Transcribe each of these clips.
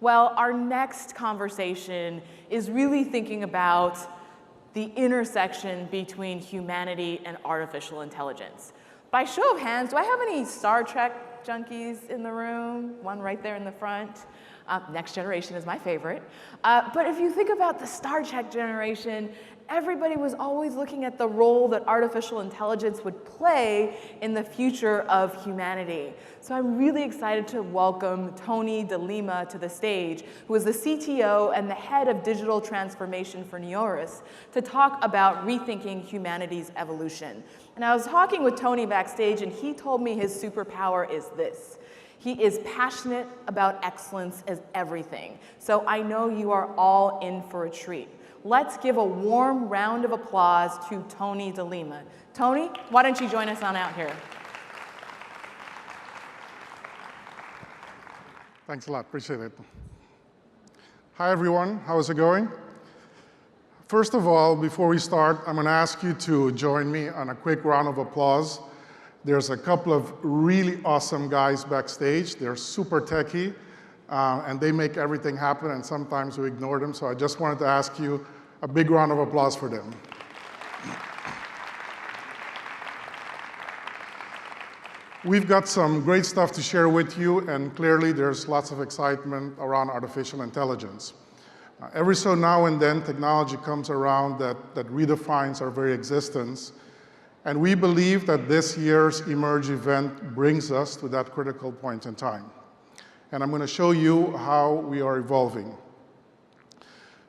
Well, our next conversation is really thinking about the intersection between humanity and artificial intelligence. By show of hands, do I have any Star Trek junkies in the room? One right there in the front. Next Generation is my favorite. But if you think about the Star Trek generation, everybody was always looking at the role that artificial intelligence would play in the future of humanity. So I'm really excited to welcome Tony DeLima to the stage, who is the CTO and the head of digital transformation for NEORIS, to talk about rethinking humanity's evolution. And I was talking with Tony backstage, and he told me his superpower is this. He is passionate about excellence as everything. So I know you are all in for a treat. Let's give a warm round of applause to Tony DeLima. Tony, why don't you join us on out here? Thanks a lot, appreciate it. Hi everyone, how's it going? First of all, before we start, I'm gonna ask you to join me on a quick round of applause. There's a couple of really awesome guys backstage. They're super techie, and they make everything happen, and sometimes we ignore them, so I just wanted to ask you a big round of applause for them. We've got some great stuff to share with you, and clearly there's lots of excitement around artificial intelligence. Every so now and then, technology comes around that redefines our very existence, and we believe that this year's eMERGE event brings us to that critical point in time. And I'm going to show you how we are evolving.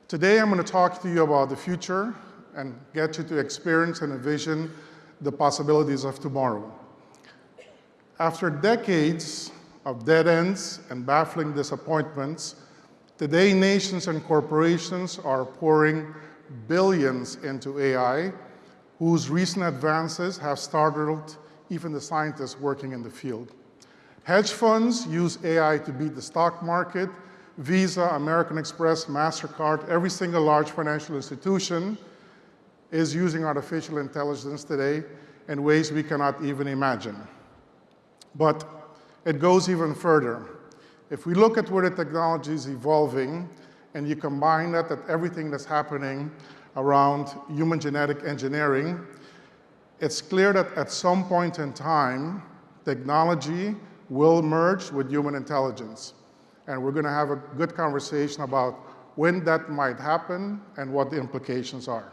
Today, I'm going to talk to you about the future and get you to experience and envision the possibilities of tomorrow. After decades of dead ends and baffling disappointments, today nations and corporations are pouring billions into AI, whose recent advances have startled even the scientists working in the field. Hedge funds use AI to beat the stock market. Visa, American Express, MasterCard, every single large financial institution is using artificial intelligence today in ways we cannot even imagine. But it goes even further. If we look at where the technology is evolving, and you combine that with everything that's happening around human genetic engineering, it's clear that at some point in time, technology will merge with human intelligence. And we're going to have a good conversation about when that might happen and what the implications are.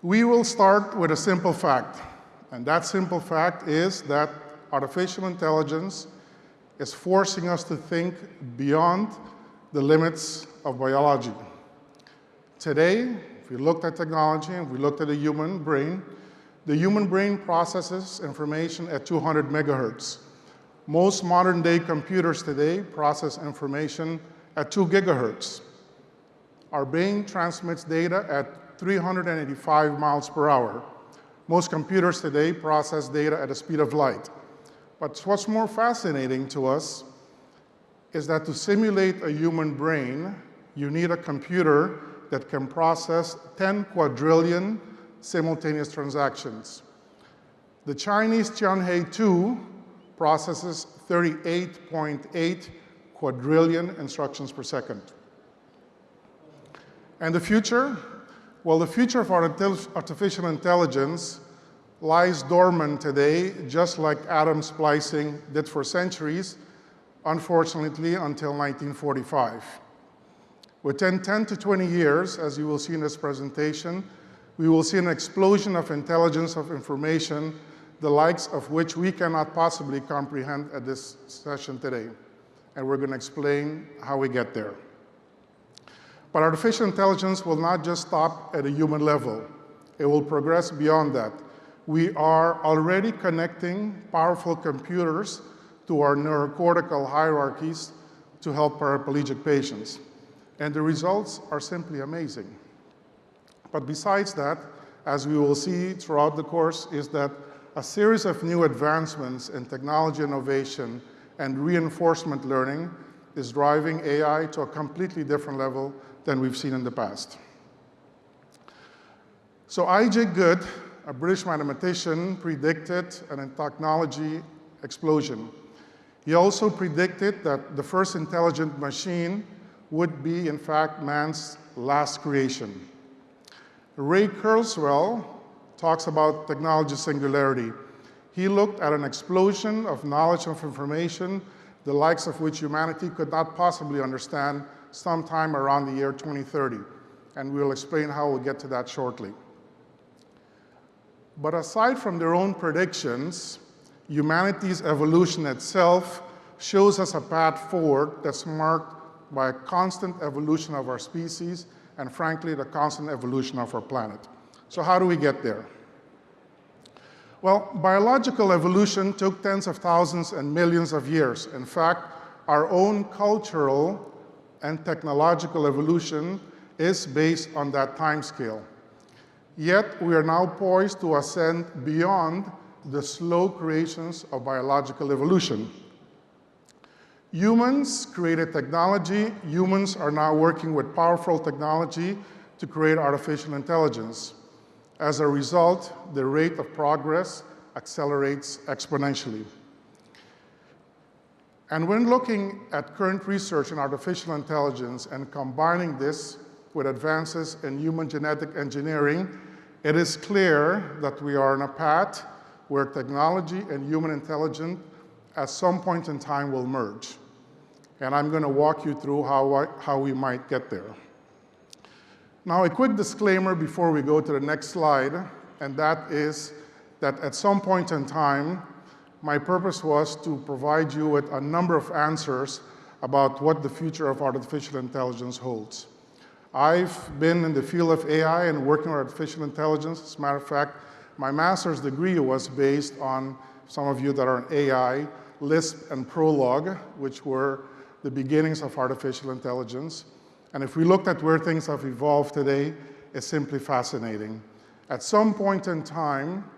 We will start with a simple fact. And that simple fact is that artificial intelligence is forcing us to think beyond the limits of biology. Today, if we looked at technology and we looked at the human brain processes information at 200 megahertz. Most modern day computers today process information at 2 gigahertz. Our brain transmits data at 385 miles per hour. Most computers today process data at the speed of light. But what's more fascinating to us is that to simulate a human brain, you need a computer that can process 10 quadrillion simultaneous transactions. The Chinese Tianhe 2 processes 38.8 quadrillion instructions per second. And the future? Well, the future of artificial intelligence lies dormant today, just like atom splicing did for centuries, unfortunately until 1945. Within 10 to 20 years, as you will see in this presentation, we will see an explosion of intelligence of information, the likes of which we cannot possibly comprehend at this session today. And we're going to explain how we get there. But artificial intelligence will not just stop at a human level. It will progress beyond that. We are already connecting powerful computers to our neurocortical hierarchies to help paraplegic patients. And the results are simply amazing. But besides that, as we will see throughout the course, is that a series of new advancements in technology innovation and reinforcement learning is driving AI to a completely different level than we've seen in the past. So I.J. Good, a British mathematician, predicted a technology explosion. He also predicted that the first intelligent machine would be, in fact, man's last creation. Ray Kurzweil talks about technology singularity. He looked at an explosion of knowledge of information, the likes of which humanity could not possibly understand sometime around the year 2030. And we'll explain how we'll get to that shortly. But aside from their own predictions, humanity's evolution itself shows us a path forward that's marked by a constant evolution of our species and, frankly, the constant evolution of our planet. So how do we get there? Well, biological evolution took tens of thousands and millions of years. In fact, our own cultural and technological evolution is based on that time scale. Yet, we are now poised to ascend beyond the slow creations of biological evolution. Humans created technology. Humans are now working with powerful technology to create artificial intelligence. As a result, the rate of progress accelerates exponentially. And when looking at current research in artificial intelligence and combining this with advances in human genetic engineering, it is clear that we are on a path where technology and human intelligence at some point in time will merge. And I'm going to walk you through how we might get there. Now, a quick disclaimer before we go to the next slide, and that is that at some point in time, my purpose was to provide you with a number of answers about what the future of artificial intelligence holds. I've been in the field of AI and working with artificial intelligence. As a matter of fact, my master's degree was based on, some of you that are in AI, Lisp and Prolog, which were the beginnings of artificial intelligence. And if we looked at where things have evolved today, it's simply fascinating. At some point in time,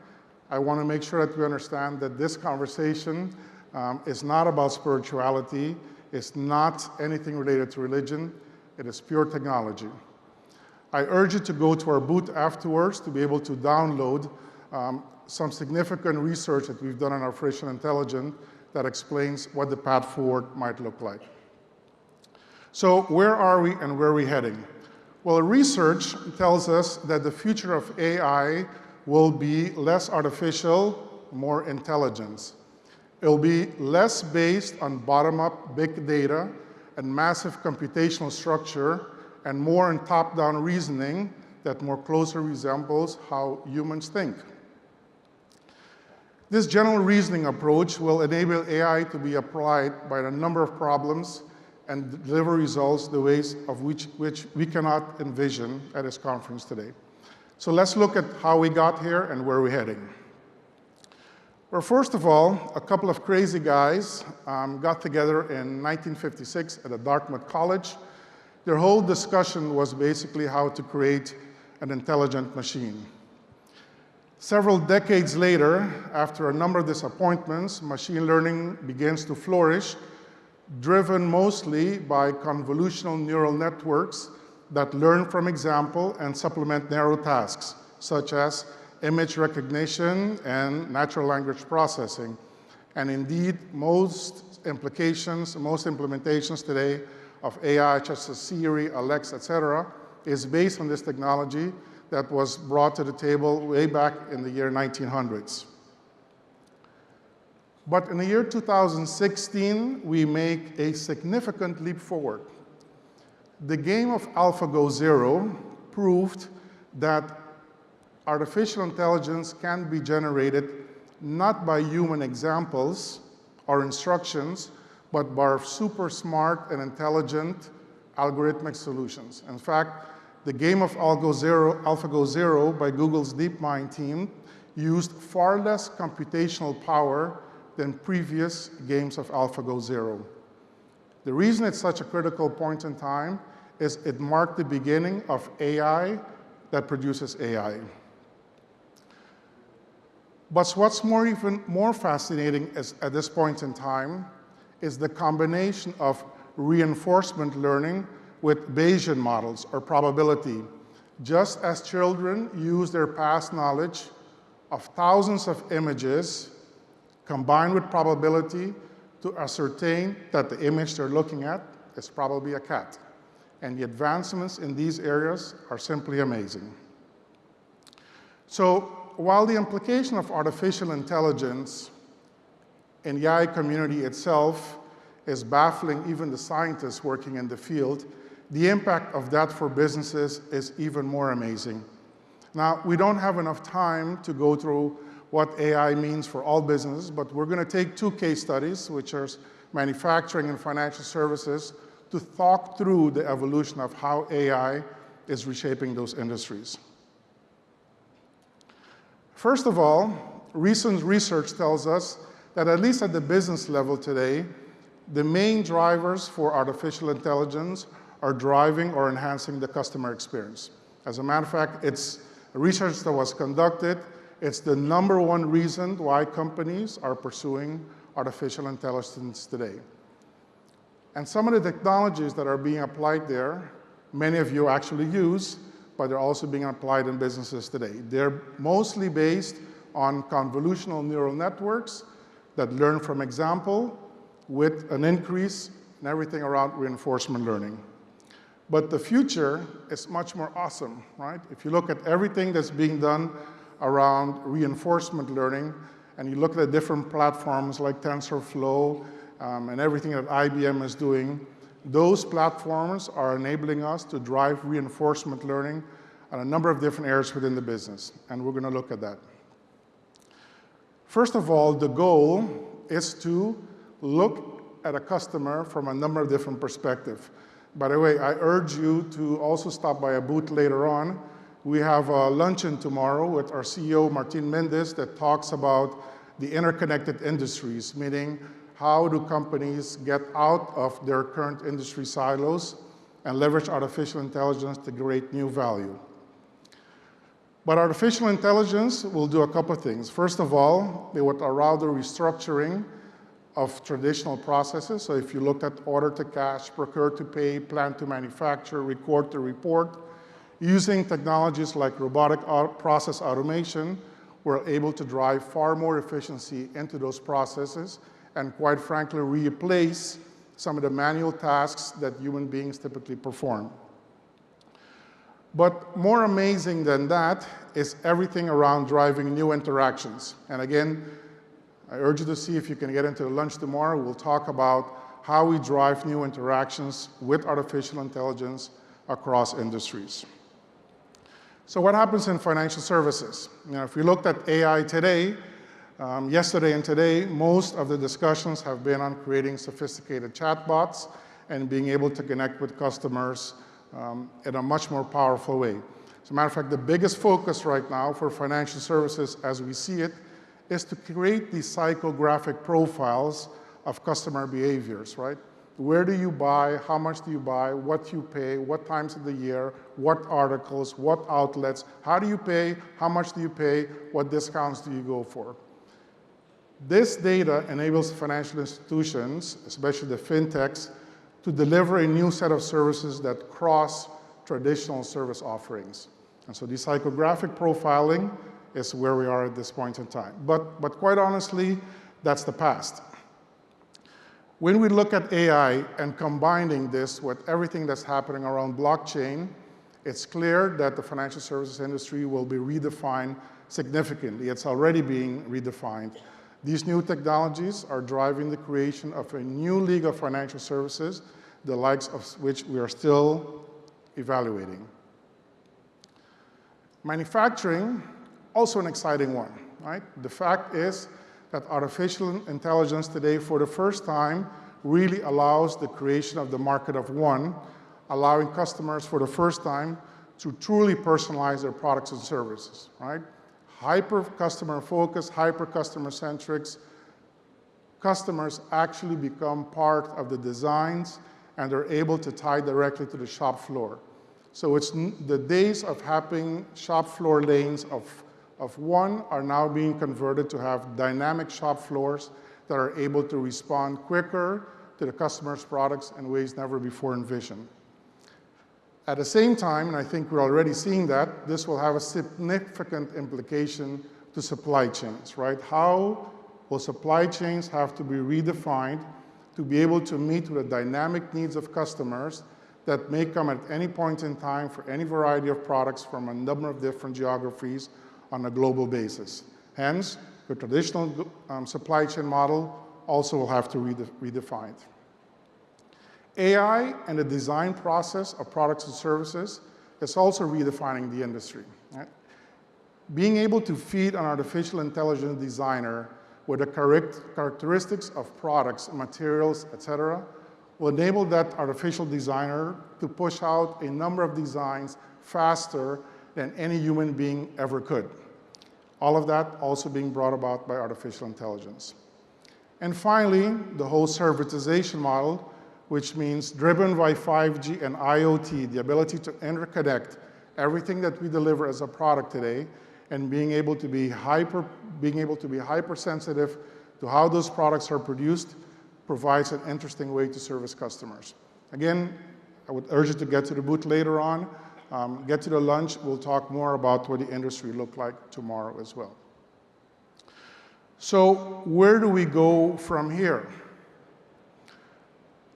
I want to make sure that we understand that this conversation is not about spirituality. It's not anything related to religion. It is pure technology. I urge you to go to our booth afterwards to be able to download some significant research that we've done on artificial intelligence that explains what the path forward might look like. So where are we and where are we heading? Well, research tells us that the future of AI will be less artificial, more intelligence. It will be less based on bottom-up big data and massive computational structure, and more in top-down reasoning that more closely resembles how humans think. This general reasoning approach will enable AI to be applied by a number of problems and deliver results the ways of which we cannot envision at this conference today. So let's look at how we got here and where we're heading. Well, first of all, a couple of crazy guys got together in 1956 at a Dartmouth college. Their whole discussion was basically how to create an intelligent machine. Several decades later, after a number of disappointments, machine learning begins to flourish, driven mostly by convolutional neural networks that learn from example and supplement narrow tasks, such as image recognition and natural language processing. And indeed, most implementations today of AI, such as Siri, Alexa, etc., is based on this technology that was brought to the table way back in the year 1900s. But in the year 2016, we make a significant leap forward. The game of AlphaGo Zero proved that artificial intelligence can be generated not by human examples or instructions, but by super smart and intelligent algorithmic solutions. In fact, the game of AlphaGo Zero by Google's DeepMind team used far less computational power than previous games of AlphaGo Zero. The reason it's such a critical point in time is it marked the beginning of AI that produces AI. But what's even more fascinating at this point in time is the combination of reinforcement learning with Bayesian models or probability. Just as children use their past knowledge of thousands of images combined with probability to ascertain that the image they're looking at is probably a cat. And the advancements in these areas are simply amazing. So while the implication of artificial intelligence in the AI community itself is baffling even the scientists working in the field, the impact of that for businesses is even more amazing. Now, we don't have enough time to go through what AI means for all businesses, but we're going to take two case studies, which are manufacturing and financial services, to talk through the evolution of how AI is reshaping those industries. First of all, recent research tells us that at least at the business level today, the main drivers for artificial intelligence are driving or enhancing the customer experience. As a matter of fact, it's research that was conducted. It's the #1 reason why companies are pursuing artificial intelligence today. And some of the technologies that are being applied there, many of you actually use, but they're also being applied in businesses today. They're mostly based on convolutional neural networks that learn from example with an increase in everything around reinforcement learning. But the future is much more awesome, right? If you look at everything that's being done around reinforcement learning, and you look at the different platforms like TensorFlow and everything that IBM is doing, those platforms are enabling us to drive reinforcement learning on a number of different areas within the business, and we're going to look at that. First of all, the goal is to look at a customer from a number of different perspectives. By the way, I urge you to also stop by a booth later on. We have a luncheon tomorrow with our CEO, Martin Mendes, that talks about the interconnected industries, meaning how do companies get out of their current industry silos and leverage artificial intelligence to create new value. But artificial intelligence will do a couple of things. First of all, it would allow the restructuring of traditional processes. So if you look at order to cash, procure to pay, plan to manufacture, record to report, using technologies like robotic process automation, we're able to drive far more efficiency into those processes and, quite frankly, replace some of the manual tasks that human beings typically perform. But more amazing than that is everything around driving new interactions. And again, I urge you to see if you can get into the lunch tomorrow. We'll talk about how we drive new interactions with artificial intelligence across industries. So what happens in financial services? If we looked at AI today, yesterday and today, most of the discussions have been on creating sophisticated chatbots and being able to connect with customers in a much more powerful way. As a matter of fact, the biggest focus right now for financial services as we see it is to create these psychographic profiles of customer behaviors, right? Where do you buy, how much do you buy, what you pay, what times of the year, what articles, what outlets, how do you pay, how much do you pay, what discounts do you go for? This data enables financial institutions, especially the fintechs, to deliver a new set of services that cross traditional service offerings. And so the psychographic profiling is where we are at this point in time. But quite honestly, that's the past. When we look at AI and combining this with everything that's happening around blockchain, it's clear that the financial services industry will be redefined significantly. It's already being redefined. These new technologies are driving the creation of a new league of financial services, the likes of which we are still evaluating. Manufacturing, also an exciting one, right? The fact is that artificial intelligence today, for the first time, really allows the creation of the market of one, allowing customers for the first time to truly personalize their products and services, right? Hyper customer focused, hyper customer centrics. Customers actually become part of the designs and they're able to tie directly to the shop floor. So it's the days of having shop floor lanes of one are now being converted to have dynamic shop floors that are able to respond quicker to the customer's products in ways never before envisioned. At the same time, and I think we're already seeing that, this will have a significant implication to supply chains, right? How will supply chains have to be redefined to be able to meet with the dynamic needs of customers that may come at any point in time for any variety of products from a number of different geographies on a global basis. Hence, the traditional supply chain model also will have to redefine. AI and the design process of products and services is also redefining the industry. Right? Being able to feed an artificial intelligence designer with the characteristics of products, materials, etc., will enable that artificial designer to push out a number of designs faster than any human being ever could. All of that also being brought about by artificial intelligence. And finally, the whole servitization model, which means driven by 5G and IoT, the ability to interconnect everything that we deliver as a product today, and being able to be hypersensitive to how those products are produced, provides an interesting way to service customers. Again, I would urge you to get to the booth later on, get to the lunch. We'll talk more about what the industry look like tomorrow as well. So where do we go from here?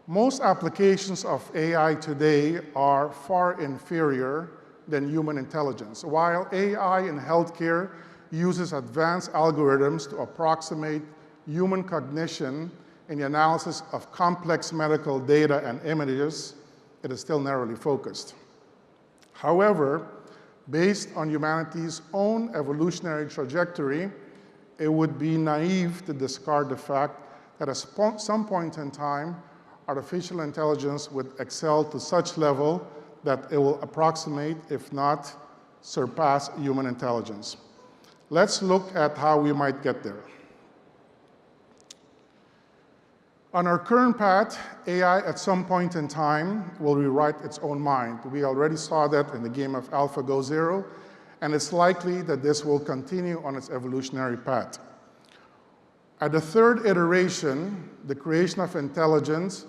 Most applications of AI today are far inferior than human intelligence. While AI in healthcare uses advanced algorithms to approximate human cognition in the analysis of complex medical data and images, it is still narrowly focused. However, based on humanity's own evolutionary trajectory, it would be naive to discard the fact that at some point in time, artificial intelligence would excel to such level that it will approximate, if not surpass, human intelligence. Let's look at how we might get there. On our current path, AI at some point in time will rewrite its own mind. We already saw that in the game of AlphaGo Zero, and it's likely that this will continue on its evolutionary path. At the third iteration, the creation of intelligence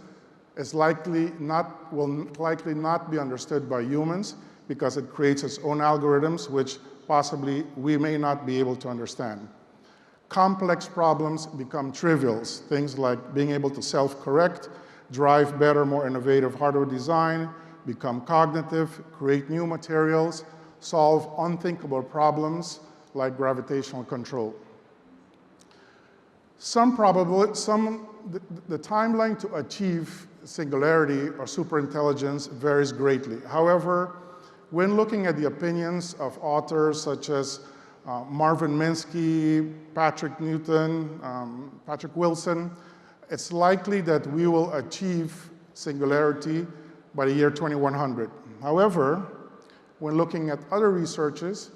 will likely not be understood by humans because it creates its own algorithms, which possibly we may not be able to understand. Complex problems become trivials, things like being able to self-correct, drive better, more innovative hardware design, become cognitive, create new materials, solve unthinkable problems like gravitational control. The timeline to achieve singularity or superintelligence varies greatly. However, when looking at the opinions of authors such as Marvin Minsky, Patrick Newton, Patrick Wilson, it's likely that we will achieve singularity by the year 2100. However, when looking at other researches,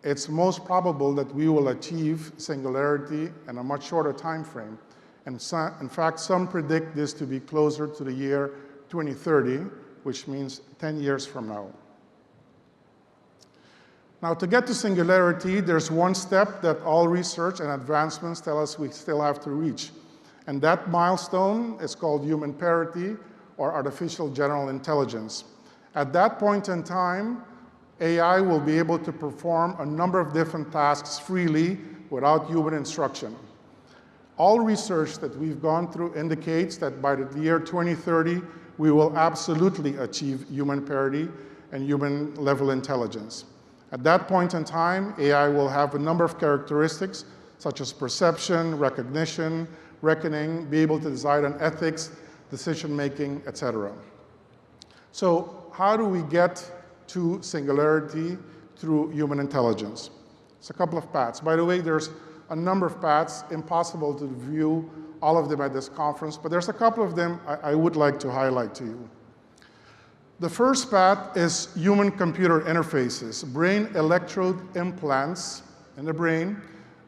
it's most probable that we will achieve singularity in a much shorter time frame. And in fact, some predict this to be closer to the year 2030, which means 10 years from now. Now, to get to singularity, there's one step that all research and advancements tell us we still have to reach. And that milestone is called human parity, or artificial general intelligence. At that point in time, AI will be able to perform a number of different tasks freely without human instruction. All research that we've gone through indicates that by the year 2030, we will absolutely achieve human parity and human-level intelligence. At that point in time, AI will have a number of characteristics, such as perception, recognition, reckoning, be able to decide on ethics, decision-making, etc. So how do we get to singularity through human intelligence? It's a couple of paths. By the way, there's a number of paths, impossible to view all of them at this conference, but there's a couple of them I would like to highlight to you. The first path is human-computer interfaces. Brain electrode implants in the brain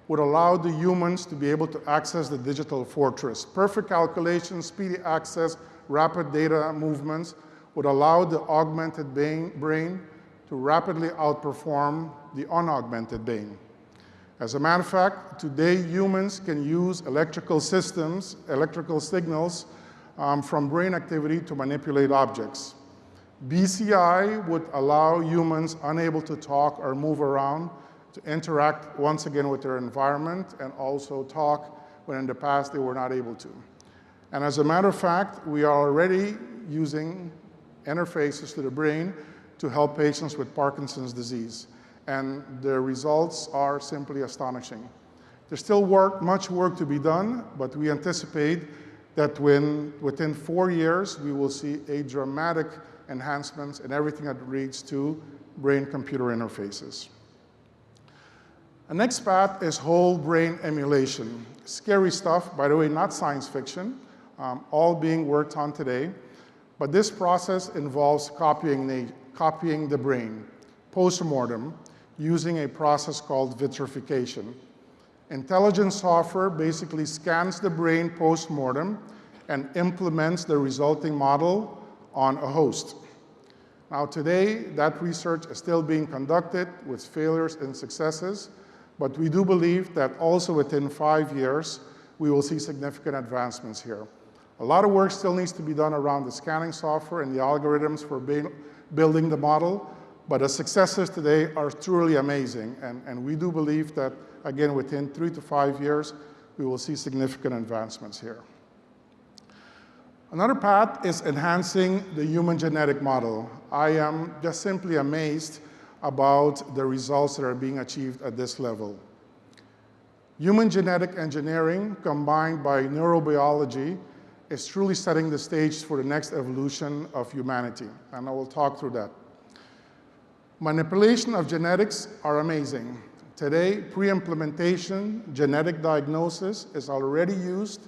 would allow the humans to be able to access the digital fortress. Perfect calculation, speedy access, rapid data movements would allow the augmented brain to rapidly outperform the unaugmented brain. As a matter of fact, today humans can use electrical signals from brain activity to manipulate objects. BCI would allow humans unable to talk or move around to interact once again with their environment and also talk when in the past they were not able to. And as a matter of fact, we are already using interfaces to the brain to help patients with Parkinson's disease. And the results are simply astonishing. There's still much work to be done, but we anticipate that within 4 years, we will see a dramatic enhancements in everything that leads to brain-computer interfaces. The next path is whole brain emulation. Scary stuff, by the way, not science fiction, all being worked on today. But this process involves copying the brain post-mortem using a process called vitrification. Intelligent software basically scans the brain post-mortem and implements the resulting model on a host. Now today, that research is still being conducted with failures and successes, but we do believe that also within 5 years, we will see significant advancements here. A lot of work still needs to be done around the scanning software and the algorithms for building the model, but the successes today are truly amazing, and we do believe that, again, within 3 to 5 years, we will see significant advancements here. Another path is enhancing the human genetic model. I am just simply amazed about the results that are being achieved at this level. Human genetic engineering combined by neurobiology is truly setting the stage for the next evolution of humanity, and I will talk through that. Manipulation of genetics are amazing. Today, pre-implementation genetic diagnosis is already used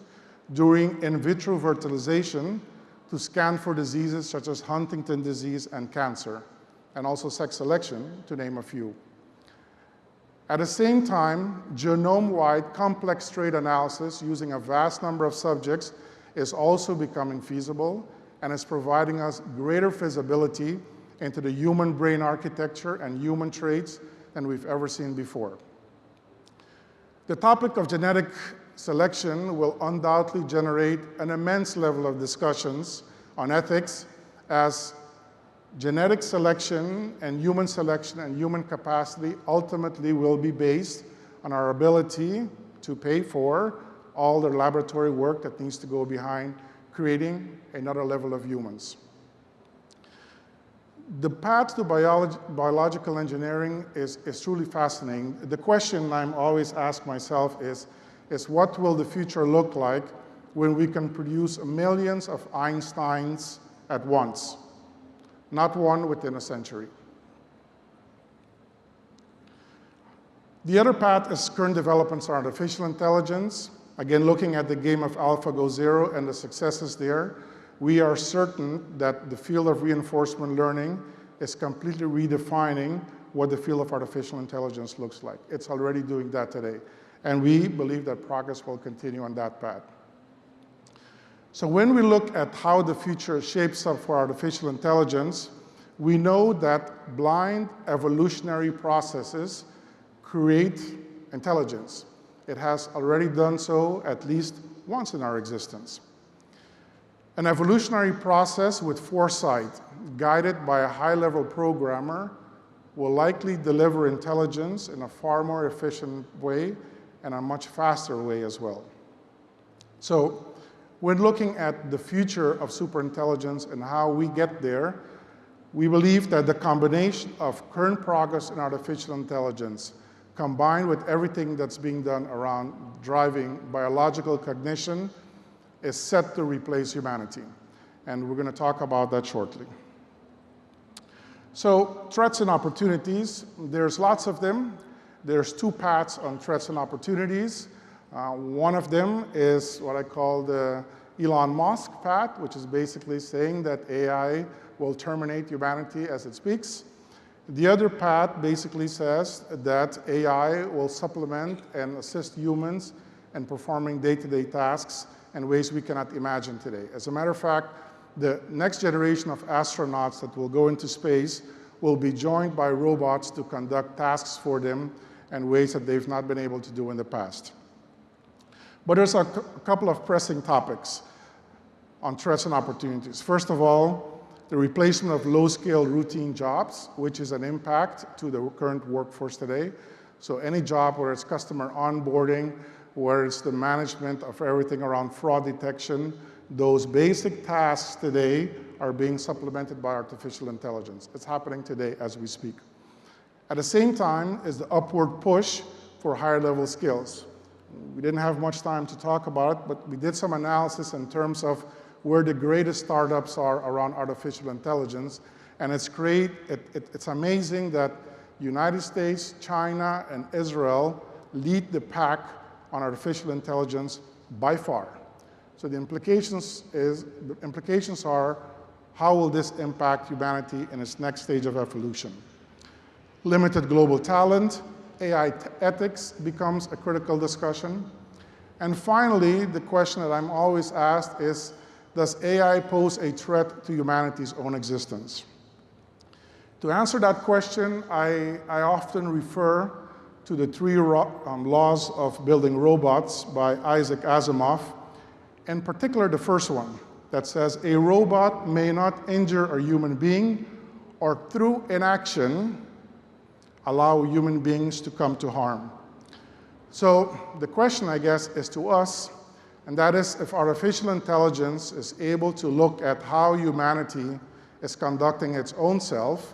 during in vitro fertilization to scan for diseases such as Huntington's disease and cancer, and also sex selection, to name a few. At the same time, genome-wide complex trait analysis using a vast number of subjects is also becoming feasible and is providing us greater visibility into the human brain architecture and human traits than we've ever seen before. The topic of genetic selection will undoubtedly generate an immense level of discussions on ethics, as genetic selection and human capacity ultimately will be based on our ability to pay for all the laboratory work that needs to go behind creating another level of humans. The path to biological engineering is truly fascinating. The question I'm always ask myself is what will the future look like when we can produce millions of Einsteins at once? Not one within a century. The other path is current developments in artificial intelligence. Again, looking at the game of AlphaGo Zero and the successes there, we are certain that the field of reinforcement learning is completely redefining what the field of artificial intelligence looks like. It's already doing that today. And we believe that progress will continue on that path. So when we look at how the future shapes up for artificial intelligence, we know that blind evolutionary processes create intelligence. It has already done so at least once in our existence. An evolutionary process with foresight, guided by a high-level programmer, will likely deliver intelligence in a far more efficient way and a much faster way as well. So when looking at the future of superintelligence and how we get there, we believe that the combination of current progress in artificial intelligence combined with everything that's being done around driving biological cognition is set to replace humanity. And we're going to talk about that shortly. So threats and opportunities, there's lots of them. There's two paths on threats and opportunities. One of them is what I call the Elon Musk path, which is basically saying that AI will terminate humanity as it speaks. The other path basically says that AI will supplement and assist humans in performing day-to-day tasks in ways we cannot imagine today. As a matter of fact, the next generation of astronauts that will go into space will be joined by robots to conduct tasks for them in ways that they've not been able to do in the past. But there's a couple of pressing topics on threats and opportunities. First of all, the replacement of low-scale routine jobs, which is an impact to the current workforce today. So any job where it's customer onboarding, where it's the management of everything around fraud detection. Those basic tasks today are being supplemented by artificial intelligence. It's happening today as we speak. At the same time is the upward push for higher level skills. We didn't have much time to talk about it, but we did some analysis in terms of where the greatest startups are around artificial intelligence. And it's amazing that United States, China, and Israel lead the pack on artificial intelligence by far. So the implications are, how will this impact humanity in its next stage of evolution? Limited global talent, AI ethics becomes a critical discussion. And finally, the question that I'm always asked is, does AI pose a threat to humanity's own existence? To answer that question, I often refer to the 3 laws of building robots by Isaac Asimov, in particular the first one that says a robot may not injure a human being or through inaction allow human beings to come to harm. So the question, I guess, is to us, and that is if artificial intelligence is able to look at how humanity is conducting its own self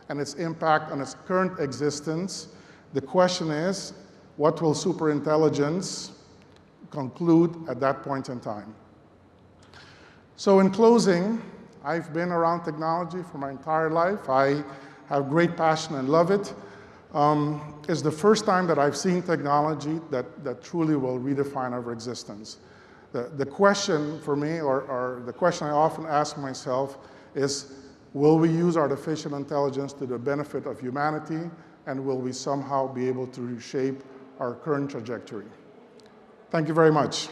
and its impact on its current existence, the question is, what will superintelligence conclude at that point in time? So in closing, I've been around technology for my entire life. I have great passion and love it. It's the first time that I've seen technology that truly will redefine our existence. The question for me, or the question I often ask myself is, will we use artificial intelligence to the benefit of humanity, and will we somehow be able to reshape our current trajectory? Thank you very much.